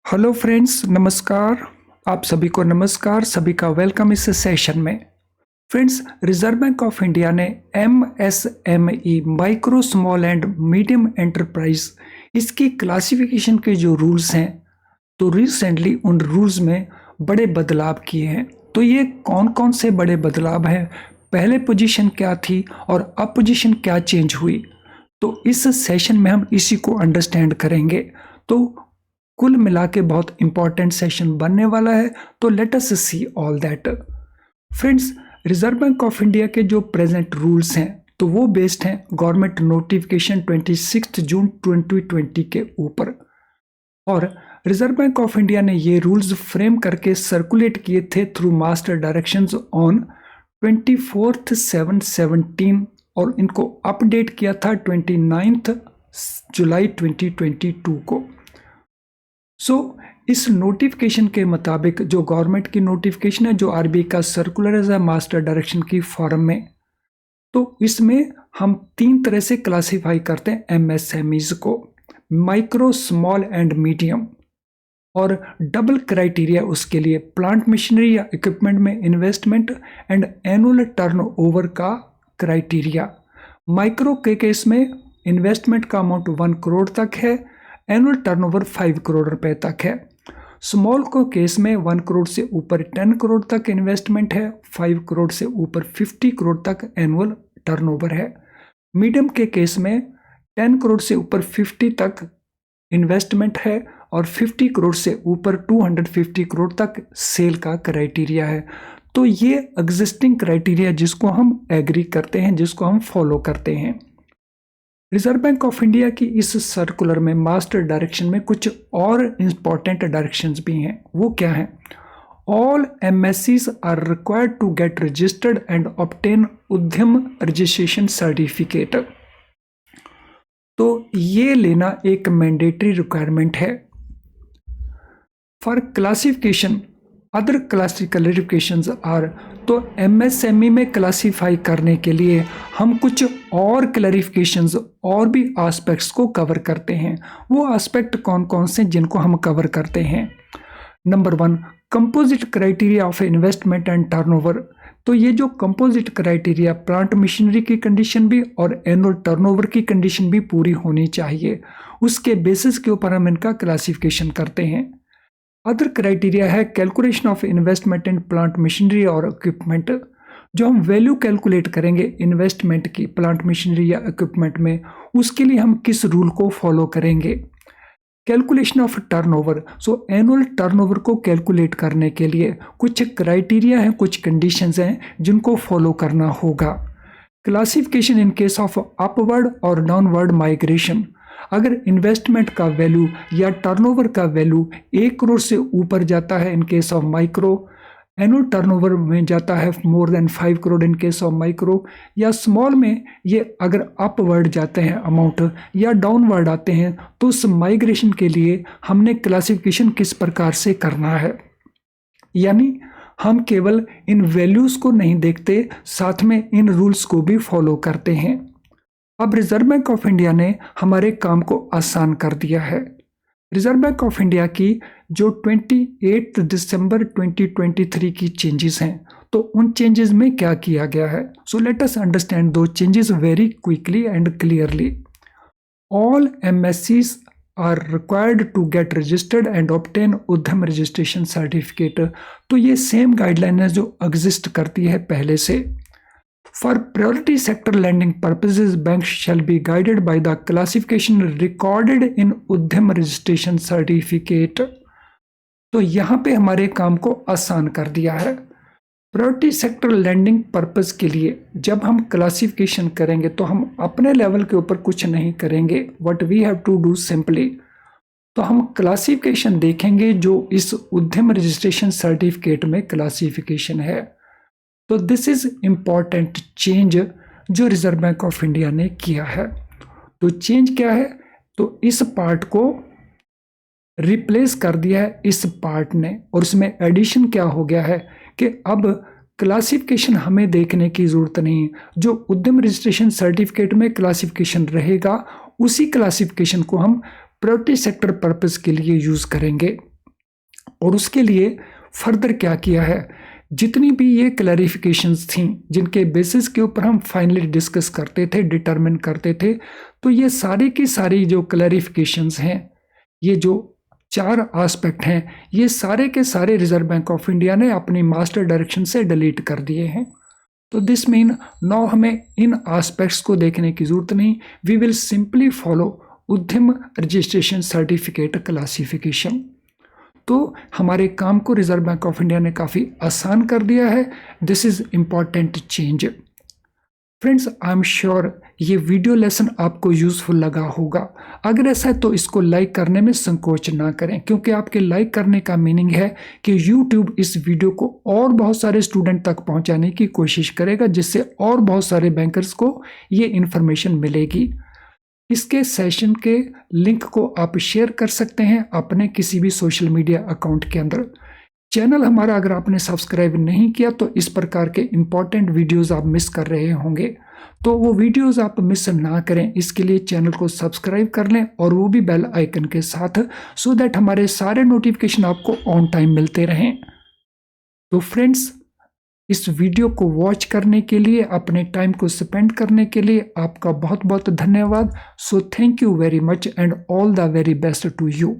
Hello friends, नमस्कार। आप सभी को नमस्कार, सभी का वेलकम इस सेशन में। Friends, reserve bank of India ने MSME micro small and medium enterprise इसकी क्लासिफिकेशन के जो रूल्स हैं, तो रिसेंटली उन रूल्स में बड़े बदलाव किए हैं। तो ये कौन कौन से बड़े बदलाव हैं, पहले पोजीशन क्या थी और अब पोजीशन क्या चेंज हुई, तो इस सेशन में हम इसी को अंडरस्टैंड करेंगे। तो कुल मिला के बहुत इंपॉर्टेंट सेशन बनने वाला है, तो let us see all that. Friends, reserve bank of India के जो प्रेजेंट रूल्स हैं, तो वो बेस्ड हैं गवर्नमेंट नोटिफिकेशन 26 जून 2020 के ऊपर। और रिजर्व बैंक ऑफ इंडिया ने ये रूल्स फ्रेम करके सर्कुलेट किए थे थ्रू मास्टर डायरेक्शंस ऑन 24/7/17 और इनको अपडेट किया था 29 जुलाई 2022 को। इस नोटिफिकेशन के मुताबिक जो गवर्नमेंट की नोटिफिकेशन है, जो आरबीआई का सर्कुलर है मास्टर डायरेक्शन की फॉर्म में, तो इसमें हम 3 तरह से क्लासिफाई करते हैं एमएसएमईज को, माइक्रो, स्मॉल एंड मीडियम। और डबल क्राइटेरिया उसके लिए, प्लांट मशीनरी या इक्विपमेंट में इन्वेस्टमेंट एंड एनुअल टर्नओवर का क्राइटेरिया। माइक्रो के केस में इन्वेस्टमेंट का अमाउंट 1 करोड़ तक है, एनुअल टर्नओवर 5 करोड़ रुपए तक है। स्मॉल को केस में 1 करोड़ से ऊपर 10 करोड़ तक इन्वेस्टमेंट है, 5 करोड़ से ऊपर 50 करोड़ तक एनुअल टर्नओवर है। मीडियम के केस में 10 करोड़ से ऊपर 50 तक इन्वेस्टमेंट है और 50 करोड़ से ऊपर 250 करोड़ तक सेल का क्राइटेरिया है। तो ये एग्जिस्टिंग क्राइटेरिया जिसको हम एग्री करते हैं, जिसको हम फॉलो करते हैं। रिजर्व बैंक ऑफ इंडिया की इस सर्कुलर में मास्टर डायरेक्शन में कुछ और इंपॉर्टेंट डायरेक्शंस भी हैं। वो क्या है? All MSMEs are required to get registered and obtain Udyam registration certificate. तो ये लेना एक मैंडेटरी रिक्वायरमेंट है। For classification other classifications are, तो एमएसएमई में क्लासीफाई करने के लिए हम कुछ और क्लैरिफिकेशंस और भी एस्पेक्ट्स को कवर करते हैं। वो एस्पेक्ट कौन कौन से जिनको हम कवर करते हैं? Number 1, composite criteria of investment and turnover. तो ये जो कंपोजिट क्राइटेरिया, प्लांट मशीनरी की कंडीशन भी और एनुअल टर्नओवर की कंडीशन भी पूरी होनी चाहिए, उसके बेसिस के ऊपर हम इनका क्लासिफिकेशन करते हैं। अदर क्राइटेरिया है calculation of investment in plant machinery और इक्विपमेंट। जो हम वैल्यू कैलकुलेट करेंगे इन्वेस्टमेंट की प्लांट मशीनरी या इक्विपमेंट में, उसके लिए हम किस रूल को फॉलो करेंगे? Calculation of turnover. So annual turnover को कैलकुलेट करने के लिए कुछ क्राइटेरिया हैं, कुछ कंडीशंस हैं जिनको फॉलो करना होगा। Classification in case of upward और डाउनवर्ड माइग्रेशन। अगर इन्वेस्टमेंट का वैल्यू या टर्नओवर का वैल्यू 1 करोड़ से ऊपर जाता है in case of micro, annual turnover में जाता है more than 5 crore in case of micro, या स्मॉल में ये अगर अपवर्ड जाते हैं अमाउंट या डाउनवर्ड आते हैं, तो उस माइग्रेशन के लिए हमने क्लासिफिकेशन किस प्रकार से करना है। यानी हम केवल इन वैल्यूज को नहीं देखते, साथ में इन रूल्स को भी फॉलो करते हैं। अब रिजर्व बैंक ऑफ इंडिया ने हमारे काम को आसान कर दिया है। रिजर्व बैंक ऑफ इंडिया की जो 28 दिसंबर 2023 की चेंजेस हैं, तो उन चेंजेस में क्या किया गया है? सो लेट अस अंडरस्टैंड दो changes very quickly and clearly. All MSMEs are required to get registered and obtain Udyam registration certificate. तो ये सेम गाइडलाइन है जो एग्जिस्ट करती है पहले से। For priority sector lending purposes, banks shall be guided by the classification recorded in उद्यम registration certificate. तो यहाँ पे हमारे काम को आसान कर दिया है। प्रायोरिटी सेक्टर लैंडिंग पर्पस के लिए जब हम क्लासिफिकेशन करेंगे तो हम अपने लेवल के ऊपर कुछ नहीं करेंगे। What we have to do simply, तो हम क्लासिफिकेशन देखेंगे जो इस उद्यम रजिस्ट्रेशन सर्टिफिकेट में क्लासिफिकेशन है। तो दिस इज इम्पॉर्टेंट चेंज जो रिजर्व बैंक ऑफ इंडिया ने किया है। तो चेंज क्या है? तो इस पार्ट को रिप्लेस कर दिया है इस पार्ट ने, और इसमें एडिशन क्या हो गया है कि अब क्लासिफिकेशन हमें देखने की जरूरत नहीं। जो उद्यम रजिस्ट्रेशन सर्टिफिकेट में क्लासिफिकेशन रहेगा, उसी क्लासिफिकेशन को हम प्रायोरिटी सेक्टर पर्पस के लिए यूज करेंगे। और उसके लिए फर्दर क्या किया है, जितनी भी ये क्लैरिफिकेशंस थी जिनके बेसिस के ऊपर हम फाइनली डिस्कस करते थे, डिटरमिन करते थे, तो ये सारी की सारी जो क्लैरिफिकेशंस हैं, ये जो 4 एस्पेक्ट हैं, ये सारे के सारे रिजर्व बैंक ऑफ इंडिया ने अपनी मास्टर डायरेक्शन से डिलीट कर दिए हैं। तो दिस मीन नाउ हमें इन एस्पेक्ट्स को देखने की जरूरत नहीं, वी विल सिंपली फॉलो उद्यम रजिस्ट्रेशन सर्टिफिकेट क्लासिफिकेशन। तो हमारे काम को रिजर्व बैंक ऑफ इंडिया ने काफ़ी आसान कर दिया है। This is important change. Friends, I am sure ये वीडियो लेसन आपको यूज़फुल लगा होगा। अगर ऐसा है तो इसको लाइक करने में संकोच ना करें, क्योंकि आपके लाइक करने का मीनिंग है कि YouTube इस वीडियो को और बहुत सारे स्टूडेंट तक पहुंचाने की कोशिश करेगा, जिससे और बहुत सारे बैंकर्स को ये इन्फॉर्मेशन मिलेगी। इसके सेशन के लिंक को आप शेयर कर सकते हैं अपने किसी भी सोशल मीडिया अकाउंट के अंदर। चैनल हमारा अगर आपने सब्सक्राइब नहीं किया तो इस प्रकार के इंपॉर्टेंट वीडियोस आप मिस कर रहे होंगे, तो वो वीडियोस आप मिस ना करें, इसके लिए चैनल को सब्सक्राइब कर लें और वो भी बेल आइकन के साथ, सो दैट हमारे सारे नोटिफिकेशन आपको ऑन टाइम मिलते रहें। तो फ्रेंड्स, इस वीडियो को वॉच करने के लिए, अपने टाइम को स्पेंड करने के लिए आपका बहुत बहुत धन्यवाद। So thank you very much and all the very best to you.